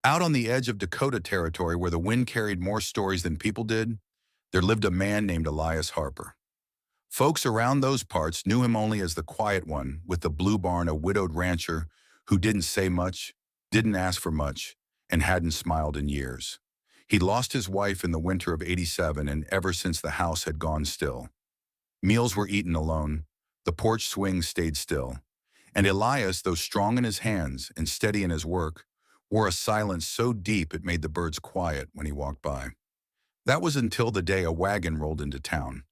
Out on the edge of Dakota Territory where the wind carried more stories than people did, there lived a man named Elias Harper. Folks around those parts knew him only as the quiet one with the blue barn, a widowed rancher who didn't say much, didn't ask for much, and hadn't smiled in years. He'd lost his wife in the winter of '87, and ever since the house had gone still. Meals were eaten alone, the porch swing stayed still, and Elias, though strong in his hands and steady in his work, wore a silence so deep it made the birds quiet when he walked by. That was until the day a wagon rolled into town,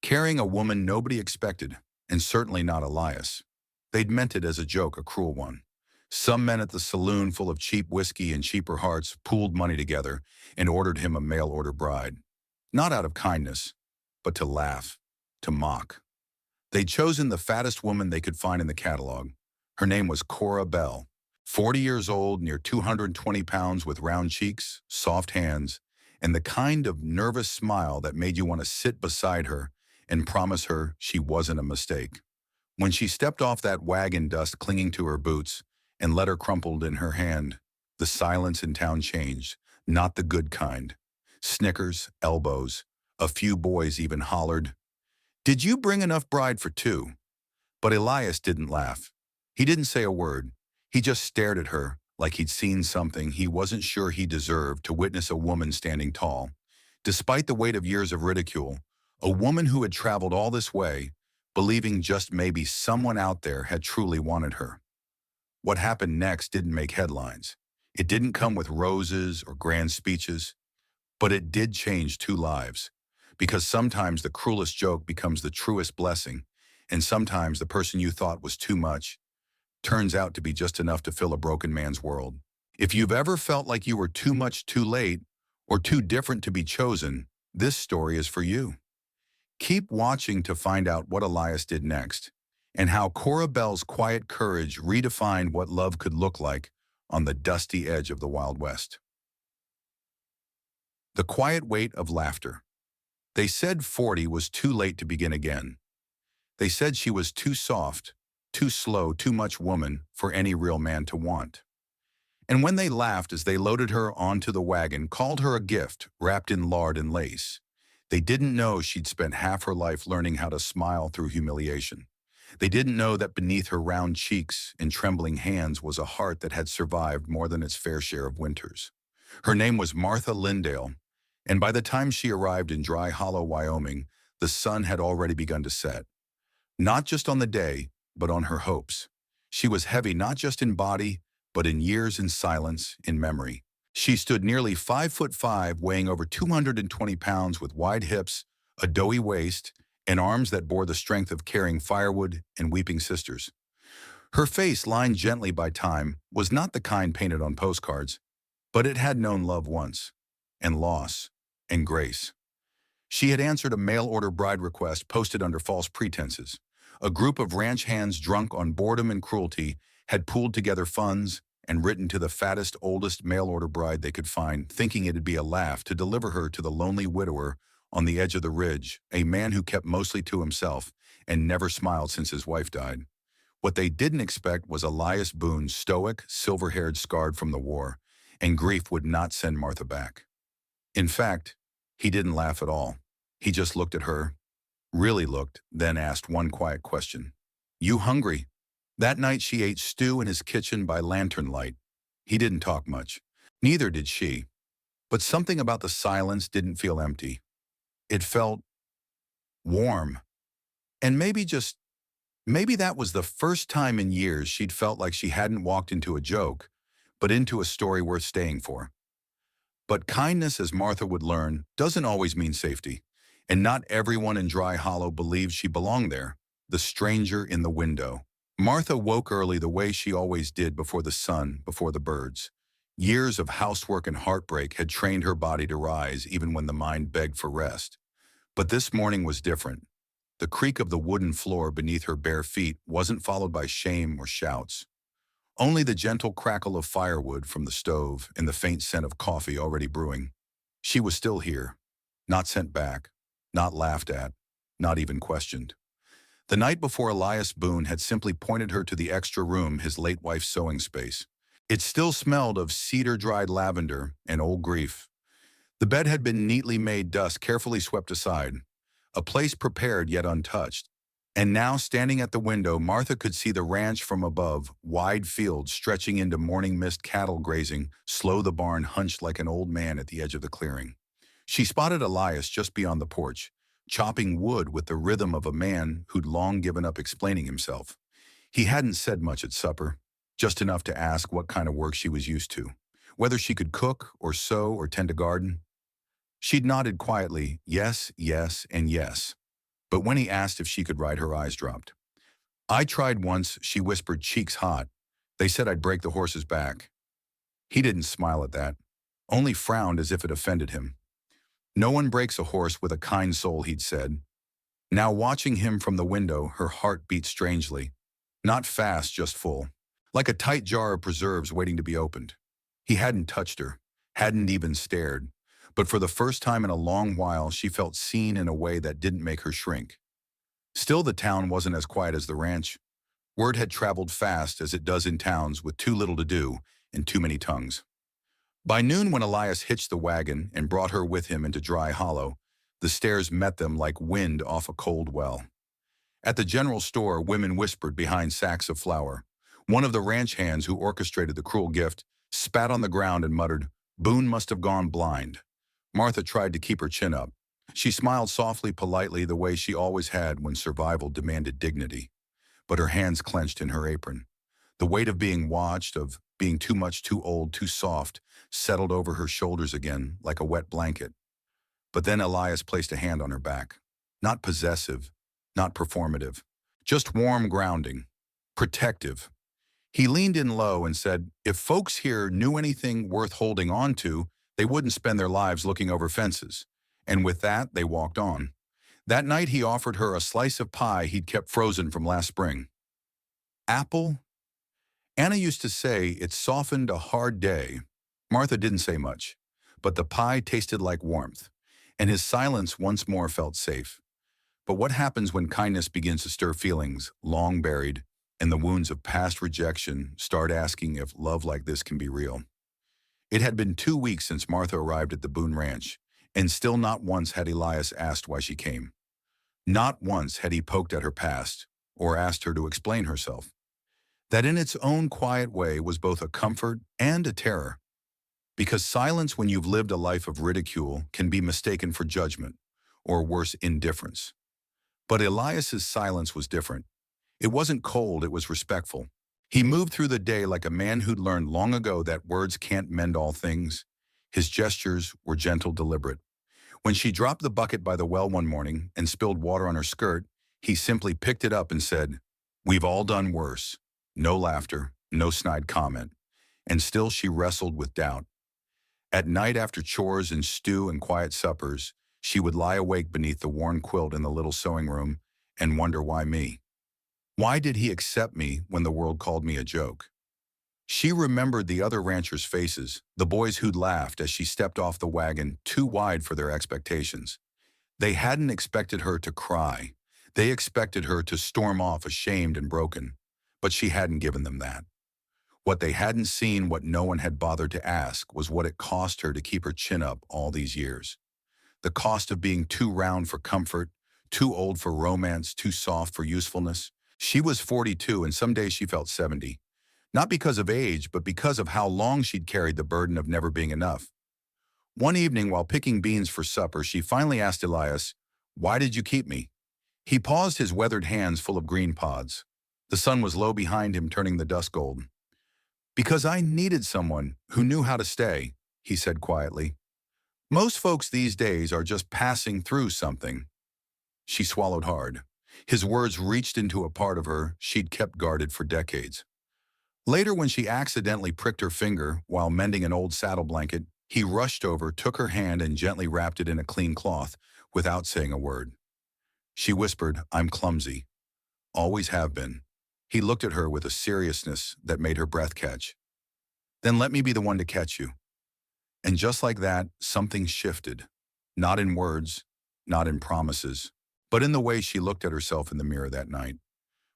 carrying a woman nobody expected, and certainly not Elias. They'd meant it as a joke, a cruel one. Some men at the saloon full of cheap whiskey and cheaper hearts pooled money together and ordered him a mail-order bride. Not out of kindness, but to laugh, to mock. They'd chosen the fattest woman they could find in the catalog. Her name was Cora Bell, 40 years old, near 220 pounds, with round cheeks, soft hands, and the kind of nervous smile that made you want to sit beside her and promise her she wasn't a mistake. When she stepped off that wagon, dust clinging to her boots, and letter crumpled in her hand, the silence in town changed, not the good kind. Snickers, elbows, a few boys even hollered, "Did you bring enough bride for two?" But Elias didn't laugh. He didn't say a word. He just stared at her like he'd seen something he wasn't sure he deserved, to witness a woman standing tall. Despite the weight of years of ridicule, a woman who had traveled all this way, believing just maybe someone out there had truly wanted her. What happened next didn't make headlines. It didn't come with roses or grand speeches, but it did change two lives. Because sometimes the cruelest joke becomes the truest blessing, and sometimes the person you thought was too much turns out to be just enough to fill a broken man's world. If you've ever felt like you were too much too late, or too different to be chosen, this story is for you. Keep watching to find out what Elias did next, and how Cora Bell's quiet courage redefined what love could look like on the dusty edge of the Wild West. The quiet weight of laughter. They said 40 was too late to begin again. They said she was too soft, too slow, too much woman for any real man to want. And when they laughed as they loaded her onto the wagon, called her a gift wrapped in lard and lace, they didn't know she'd spent half her life learning how to smile through humiliation. They didn't know that beneath her round cheeks and trembling hands was a heart that had survived more than its fair share of winters. Her name was Martha Lindale, and by the time she arrived in Dry Hollow, Wyoming, the sun had already begun to set. Not just on the day, but on her hopes. She was heavy not just in body, but in years, in silence, in memory. She stood nearly 5'5", weighing over 220 pounds, with wide hips, a doughy waist, and arms that bore the strength of carrying firewood and weeping sisters. Her face, lined gently by time, was not the kind painted on postcards, but it had known love once, and loss, and grace. She had answered a mail-order bride request posted under false pretenses. A group of ranch hands drunk on boredom and cruelty had pooled together funds and written to the fattest, oldest mail-order bride they could find, thinking it'd be a laugh to deliver her to the lonely widower on the edge of the ridge, a man who kept mostly to himself and never smiled since his wife died. What they didn't expect was Elias Boone, stoic, silver-haired, scarred from the war, and grief would not send Martha back. In fact, he didn't laugh at all. He just looked at her, really looked, then asked one quiet question. "You hungry?" That night she ate stew in his kitchen by lantern light. He didn't talk much. Neither did she. But something about the silence didn't feel empty. It felt warm. And maybe that was the first time in years she'd felt like she hadn't walked into a joke, but into a story worth staying for. But kindness, as Martha would learn, doesn't always mean safety. And not everyone in Dry Hollow believed she belonged there. The stranger in the window. Martha woke early, the way she always did, before the sun, before the birds. Years of housework and heartbreak had trained her body to rise even when the mind begged for rest. But this morning was different. The creak of the wooden floor beneath her bare feet wasn't followed by shame or shouts. Only the gentle crackle of firewood from the stove and the faint scent of coffee already brewing. She was still here, not sent back, not laughed at, not even questioned. The night before, Elias Boone had simply pointed her to the extra room, his late wife's sewing space. It still smelled of cedar-dried lavender and old grief. The bed had been neatly made, dust carefully swept aside, a place prepared yet untouched. And now, standing at the window, Martha could see the ranch from above, wide fields stretching into morning mist, cattle grazing, slow the barn hunched like an old man at the edge of the clearing. She spotted Elias just beyond the porch, chopping wood with the rhythm of a man who'd long given up explaining himself. He hadn't said much at supper, just enough to ask what kind of work she was used to, whether she could cook or sew or tend a garden. She'd nodded quietly, yes, yes, and yes. But when he asked if she could ride, her eyes dropped. "I tried once," she whispered, cheeks hot. "They said I'd break the horse's back." He didn't smile at that, only frowned as if it offended him. "No one breaks a horse with a kind soul," he'd said. Now, watching him from the window, her heart beat strangely. Not fast, just full. Like a tight jar of preserves waiting to be opened. He hadn't touched her, hadn't even stared. But for the first time in a long while, she felt seen in a way that didn't make her shrink. Still, the town wasn't as quiet as the ranch. Word had traveled fast, as it does in towns with too little to do and too many tongues. By noon, when Elias hitched the wagon and brought her with him into Dry Hollow, the stairs met them like wind off a cold well. At the general store, women whispered behind sacks of flour. One of the ranch hands who orchestrated the cruel gift spat on the ground and muttered, "Boone must have gone blind." Martha tried to keep her chin up. She smiled softly, politely, the way she always had when survival demanded dignity. But her hands clenched in her apron. The weight of being watched, of being too much, too old, too soft, settled over her shoulders again like a wet blanket. But then Elias placed a hand on her back. Not possessive, not performative, just warm grounding, protective. He leaned in low and said, "If folks here knew anything worth holding on to, they wouldn't spend their lives looking over fences." And with that, they walked on. That night, he offered her a slice of pie he'd kept frozen from last spring. Apple? Anna used to say it softened a hard day. Martha didn't say much, but the pie tasted like warmth, and his silence once more felt safe. But what happens when kindness begins to stir feelings, long buried, and the wounds of past rejection start asking if love like this can be real? It had been 2 weeks since Martha arrived at the Boone Ranch, and still not once had Elias asked why she came. Not once had he poked at her past, or asked her to explain herself. That in its own quiet way was both a comfort and a terror. Because silence when you've lived a life of ridicule can be mistaken for judgment, or worse, indifference. But Elias's silence was different. It wasn't cold, it was respectful. He moved through the day like a man who'd learned long ago that words can't mend all things. His gestures were gentle, deliberate. When she dropped the bucket by the well one morning and spilled water on her skirt, he simply picked it up and said, "We've all done worse." No laughter, no snide comment. And still she wrestled with doubt. At night, after chores and stew and quiet suppers, she would lie awake beneath the worn quilt in the little sewing room and wonder, why me? Why did he accept me when the world called me a joke? She remembered the other ranchers' faces, the boys who'd laughed as she stepped off the wagon too wide for their expectations. They hadn't expected her to cry. They expected her to storm off ashamed and broken. But she hadn't given them that. What they hadn't seen, what no one had bothered to ask, was what it cost her to keep her chin up all these years. The cost of being too round for comfort, too old for romance, too soft for usefulness. She was 42, and some days she felt 70. Not because of age, but because of how long she'd carried the burden of never being enough. One evening, while picking beans for supper, she finally asked Elias, "Why did you keep me?" He paused, his weathered hands full of green pods. The sun was low behind him, turning the dust gold. "Because I needed someone who knew how to stay," he said quietly. "Most folks these days are just passing through something." She swallowed hard. His words reached into a part of her she'd kept guarded for decades. Later, when she accidentally pricked her finger while mending an old saddle blanket, he rushed over, took her hand, and gently wrapped it in a clean cloth without saying a word. She whispered, "I'm clumsy. Always have been." He looked at her with a seriousness that made her breath catch. "Then let me be the one to catch you." And just like that, something shifted. Not in words, not in promises, but in the way she looked at herself in the mirror that night.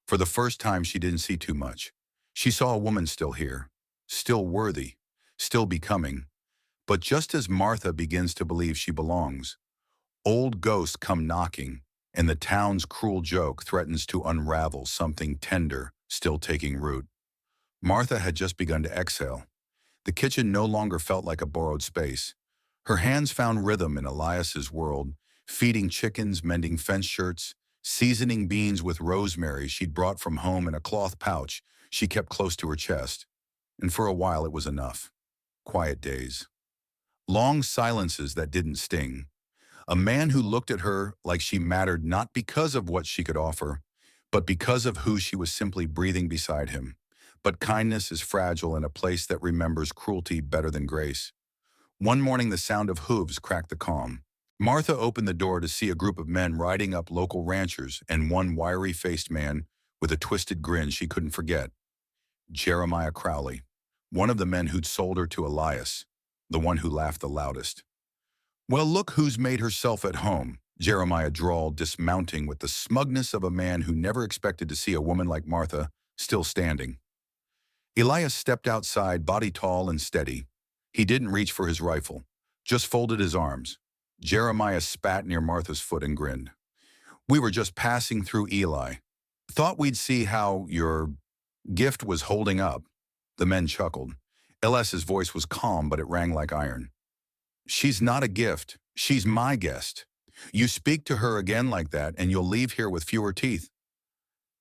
For the first time, she didn't see too much. She saw a woman still here, still worthy, still becoming. But just as Martha begins to believe she belongs, old ghosts come knocking, and the town's cruel joke threatens to unravel something tender still taking root. Martha had just begun to exhale. The kitchen no longer felt like a borrowed space. Her hands found rhythm in Elias's world, feeding chickens, mending fence shirts, seasoning beans with rosemary she'd brought from home in a cloth pouch she kept close to her chest. And for a while it was enough. Quiet days. Long silences that didn't sting. A man who looked at her like she mattered not because of what she could offer, but because of who she was simply breathing beside him. But kindness is fragile in a place that remembers cruelty better than grace. One morning the sound of hooves cracked the calm. Martha opened the door to see a group of men riding up local ranchers and one wiry-faced man with a twisted grin she couldn't forget. Jeremiah Crowley, one of the men who'd sold her to Elias, the one who laughed the loudest. "Well, look who's made herself at home," Jeremiah drawled, dismounting with the smugness of a man who never expected to see a woman like Martha still standing. Elias stepped outside, body tall and steady. He didn't reach for his rifle, just folded his arms. Jeremiah spat near Martha's foot and grinned. "We were just passing through Eli. Thought we'd see how your gift was holding up." The men chuckled. Elias's voice was calm, but it rang like iron. "She's not a gift. She's my guest. You speak to her again like that, and you'll leave here with fewer teeth."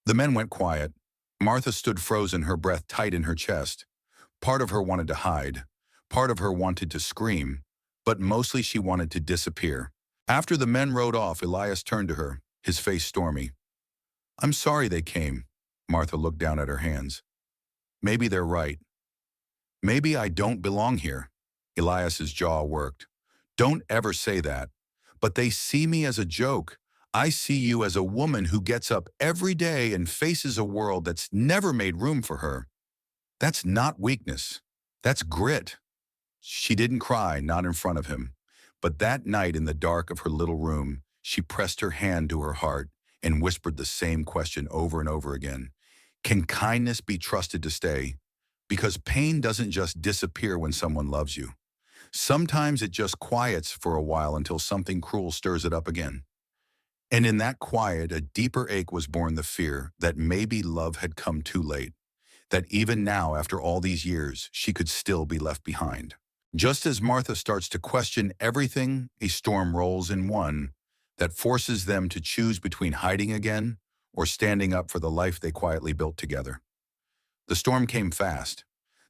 The men went quiet. Martha stood frozen, her breath tight in her chest. Part of her wanted to hide. Part of her wanted to scream. But mostly she wanted to disappear. After the men rode off, Elias turned to her, his face stormy. "I'm sorry they came." Martha looked down at her hands. "Maybe they're right. Maybe I don't belong here." Elias's jaw worked. "Don't ever say that. But they see me as a joke. I see you as a woman who gets up every day and faces a world that's never made room for her. That's not weakness. That's grit." She didn't cry, not in front of him. But that night in the dark of her little room, she pressed her hand to her heart and whispered the same question over and over again. Can kindness be trusted to stay? Because pain doesn't just disappear when someone loves you. Sometimes it just quiets for a while until something cruel stirs it up again. And in that quiet, a deeper ache was born, the fear that maybe love had come too late, that even now, after all these years, she could still be left behind. Just as Martha starts to question everything, a storm rolls in, one that forces them to choose between hiding again or standing up for the life they quietly built together. The storm came fast,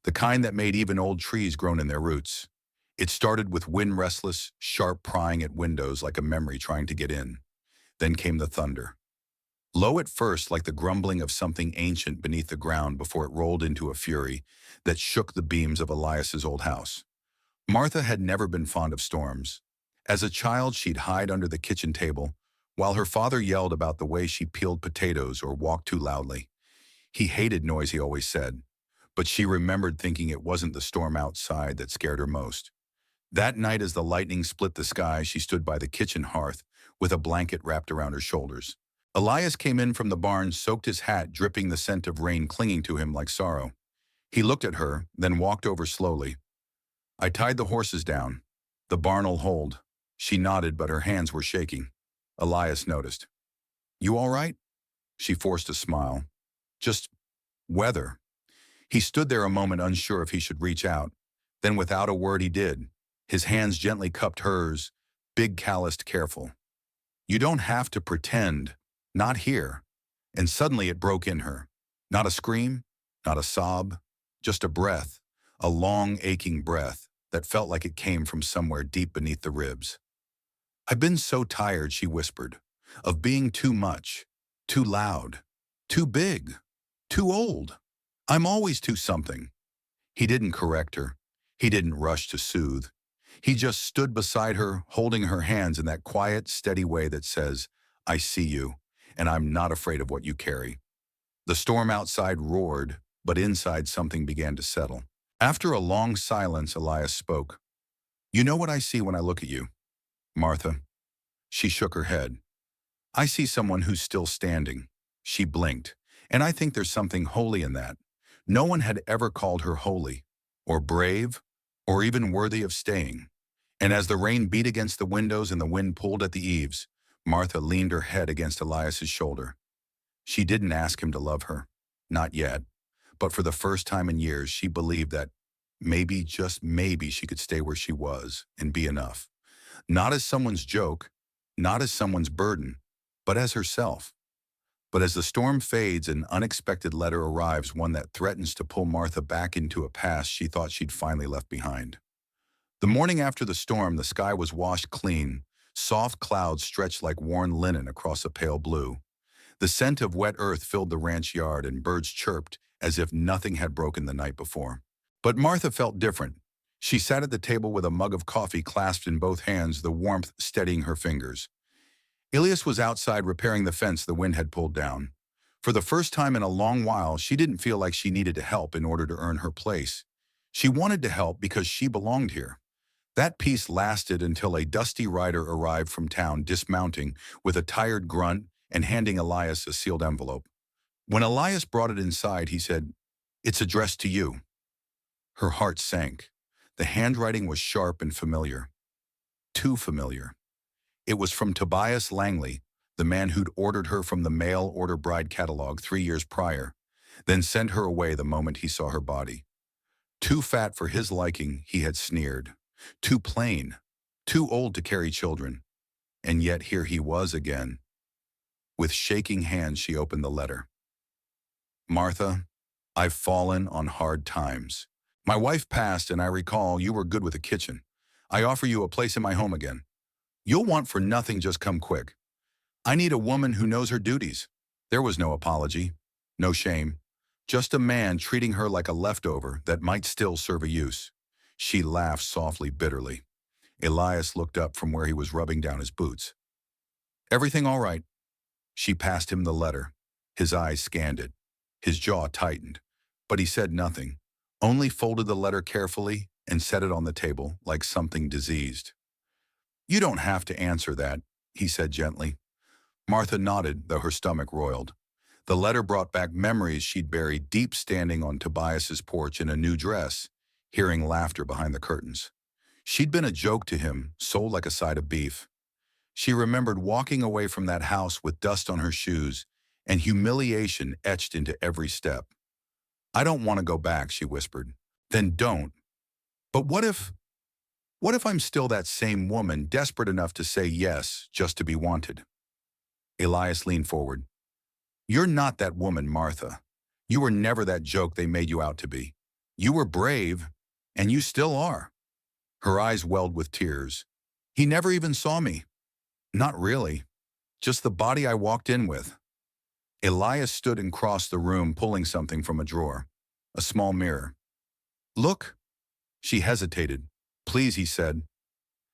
the kind that made even old trees groan in their roots. It started with wind, restless, sharp prying at windows like a memory trying to get in. Then came the thunder. Low at first, like the grumbling of something ancient beneath the ground, before it rolled into a fury that shook the beams of Elias's old house. Martha had never been fond of storms. As a child, she'd hide under the kitchen table, while her father yelled about the way she peeled potatoes or walked too loudly. He hated noise, he always said, but she remembered thinking it wasn't the storm outside that scared her most. That night, as the lightning split the sky, she stood by the kitchen hearth with a blanket wrapped around her shoulders. Elias came in from the barn, soaked his hat, dripping the scent of rain clinging to him like sorrow. He looked at her, then walked over slowly. "I tied the horses down. The barn'll hold." She nodded, but her hands were shaking. Elias noticed. "You all right?" She forced a smile. "Just weather." He stood there a moment, unsure if he should reach out. Then without a word he did. His hands gently cupped hers, big, calloused, careful. "You don't have to pretend. Not here." And suddenly it broke in her. Not a scream, not a sob, just a breath, a long, aching breath that felt like it came from somewhere deep beneath the ribs. "I've been so tired," she whispered, "of being too much, too loud, too big, too old. I'm always too something." He didn't correct her. He didn't rush to soothe. He just stood beside her, holding her hands in that quiet, steady way that says, "I see you, and I'm not afraid of what you carry." The storm outside roared, but inside something began to settle. After a long silence, Elias spoke. "You know what I see when I look at you, Martha?" She shook her head. "I see someone who's still standing." She blinked. "And I think there's something holy in that." No one had ever called her holy, or brave, or even worthy of staying. And as the rain beat against the windows and the wind pulled at the eaves, Martha leaned her head against Elias's shoulder. She didn't ask him to love her. Not yet. But for the first time in years, she believed that maybe, just maybe, she could stay where she was and be enough. Not as someone's joke, not as someone's burden, but as herself. But as the storm fades, an unexpected letter arrives, one that threatens to pull Martha back into a past she thought she'd finally left behind. The morning after the storm, the sky was washed clean. Soft clouds stretched like worn linen across a pale blue. The scent of wet earth filled the ranch yard, and birds chirped as if nothing had broken the night before. But Martha felt different. She sat at the table with a mug of coffee clasped in both hands, the warmth steadying her fingers. Elias was outside repairing the fence the wind had pulled down. For the first time in a long while, she didn't feel like she needed to help in order to earn her place. She wanted to help because she belonged here. That peace lasted until a dusty rider arrived from town, dismounting with a tired grunt and handing Elias a sealed envelope. When Elias brought it inside, he said, "It's addressed to you." Her heart sank. The handwriting was sharp and familiar. Too familiar. It was from Tobias Langley, the man who'd ordered her from the mail-order bride catalog 3 years prior, then sent her away the moment he saw her body. Too fat for his liking, he had sneered. Too plain. Too old to carry children. And yet here he was again. With shaking hands, she opened the letter. "Martha, I've fallen on hard times. My wife passed, and I recall you were good with the kitchen. I offer you a place in my home again. You'll want for nothing, just come quick. I need a woman who knows her duties." There was no apology, no shame, just a man treating her like a leftover that might still serve a use. She laughed softly, bitterly. Elias looked up from where he was rubbing down his boots. "Everything all right?" She passed him the letter. His eyes scanned it. His jaw tightened, but he said nothing, only folded the letter carefully and set it on the table like something diseased. "You don't have to answer that," he said gently. Martha nodded, though her stomach roiled. The letter brought back memories she'd buried deep, standing on Tobias's porch in a new dress, hearing laughter behind the curtains. She'd been a joke to him, sold like a side of beef. She remembered walking away from that house with dust on her shoes and humiliation etched into every step. "I don't want to go back," she whispered. "Then don't. But what if I'm still that same woman, desperate enough to say yes just to be wanted?" Elias leaned forward. "You're not that woman, Martha. You were never that joke they made you out to be. You were brave, and you still are." Her eyes welled with tears. "He never even saw me." "Not really. Just the body I walked in with." Elias stood and crossed the room, pulling something from a drawer. A small mirror. "Look." She hesitated. "Please," he said.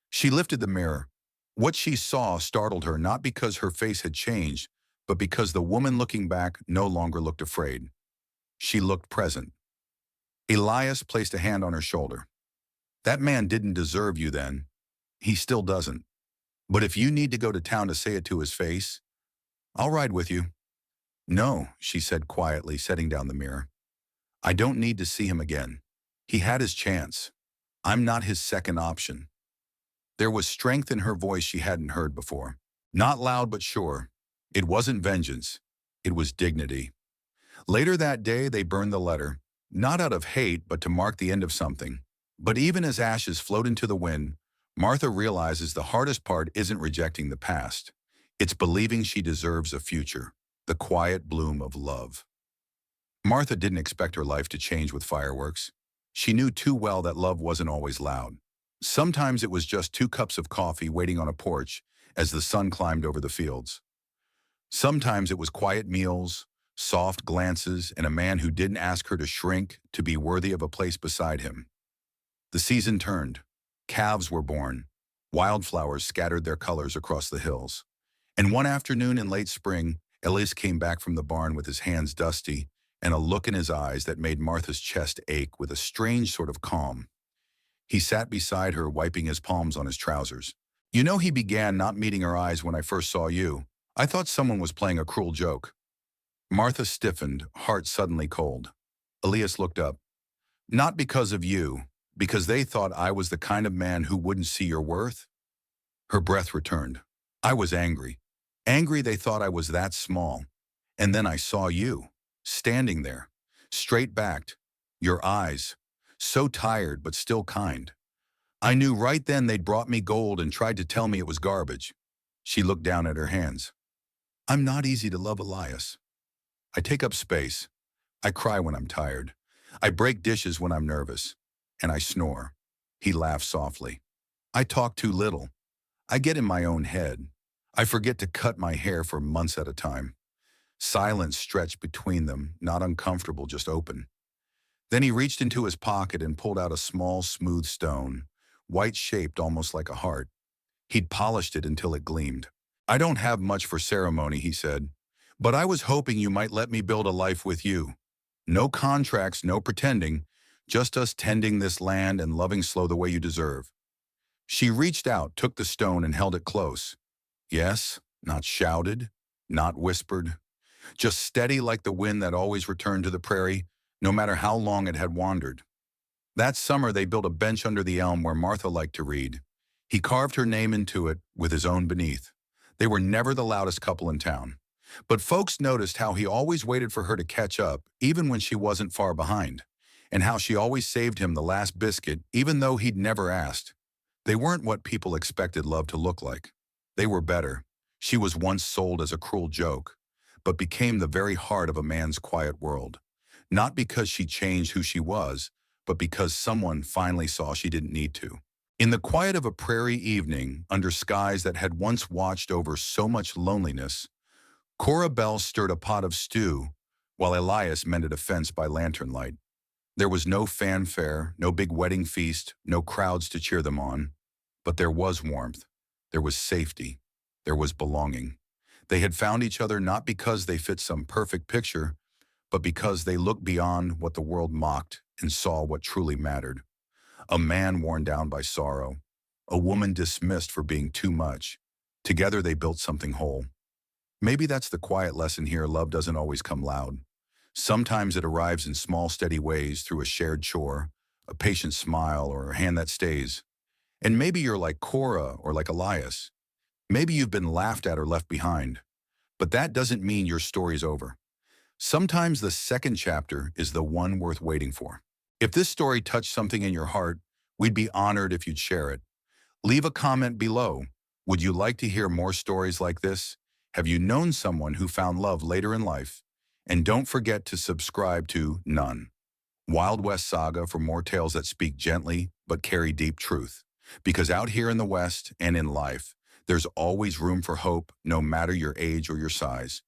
She lifted the mirror. What she saw startled her, not because her face had changed, but because the woman looking back no longer looked afraid. She looked present. Elias placed a hand on her shoulder. "That man didn't deserve you then. He still doesn't. But if you need to go to town to say it to his face, I'll ride with you." "No," she said quietly, setting down the mirror. "I don't need to see him again. He had his chance. I'm not his second option." There was strength in her voice she hadn't heard before. Not loud but sure. It wasn't vengeance. It was dignity. Later that day, they burned the letter, not out of hate, but to mark the end of something. But even as ashes float into the wind, Martha realizes the hardest part isn't rejecting the past. It's believing she deserves a future, the quiet bloom of love. Martha didn't expect her life to change with fireworks. She knew too well that love wasn't always loud. Sometimes it was just 2 cups of coffee waiting on a porch as the sun climbed over the fields. Sometimes it was quiet meals, soft glances, and a man who didn't ask her to shrink to be worthy of a place beside him. The season turned. Calves were born. Wildflowers scattered their colors across the hills. And one afternoon in late spring, Elias came back from the barn with his hands dusty and a look in his eyes that made Martha's chest ache with a strange sort of calm. He sat beside her, wiping his palms on his trousers. "You know," he began, not meeting her eyes, "when I first saw you, I thought someone was playing a cruel joke." Martha stiffened, heart suddenly cold. Elias looked up. Not because of you, because they thought I was the kind of man who wouldn't see your worth? Her breath returned. I was angry. Angry they thought I was that small. And then I saw you, standing there, straight-backed, your eyes, so tired but still kind. I knew right then they'd brought me gold and tried to tell me it was garbage. She looked down at her hands. I'm not easy to love, Elias. I take up space. I cry when I'm tired. I break dishes when I'm nervous. And I snore. He laughed softly. I talk too little. I get in my own head. I forget to cut my hair for months at a time. Silence stretched between them, not uncomfortable, just open. Then he reached into his pocket and pulled out a small, smooth stone, white-shaped almost like a heart. He'd polished it until it gleamed. I don't have much for ceremony, he said, but I was hoping you might let me build a life with you. No contracts, no pretending, just us tending this land and loving slow the way you deserve. She reached out, took the stone and held it close. Yes, not shouted, not whispered, just steady like the wind that always returned to the prairie, no matter how long it had wandered. That summer they built a bench under the elm where Martha liked to read. He carved her name into it with his own beneath. They were never the loudest couple in town. But folks noticed how he always waited for her to catch up, even when she wasn't far behind, and how she always saved him the last biscuit, even though he'd never asked. They weren't what people expected love to look like. They were better. She was once sold as a cruel joke, but became the very heart of a man's quiet world. Not because she changed who she was, but because someone finally saw she didn't need to. In the quiet of a prairie evening, under skies that had once watched over so much loneliness, Cora Bell stirred a pot of stew while Elias mended a fence by lantern light. There was no fanfare, no big wedding feast, no crowds to cheer them on. But there was warmth. There was safety. There was belonging. They had found each other not because they fit some perfect picture, but because they looked beyond what the world mocked and saw what truly mattered. A man worn down by sorrow. A woman dismissed for being too much. Together they built something whole. Maybe that's the quiet lesson here. Love doesn't always come loud. Sometimes it arrives in small, steady ways through a shared chore, a patient smile, or a hand that stays. And maybe you're like Cora or like Elias. Maybe you've been laughed at or left behind. But that doesn't mean your story's over. Sometimes the second chapter is the one worth waiting for. If this story touched something in your heart, we'd be honored if you'd share it. Leave a comment below. Would you like to hear more stories like this? Have you known someone who found love later in life? And don't forget to subscribe to None. Wild West Saga for more tales that speak gently but carry deep truth. Because out here in the West and in life, there's always room for hope, no matter your age or your size.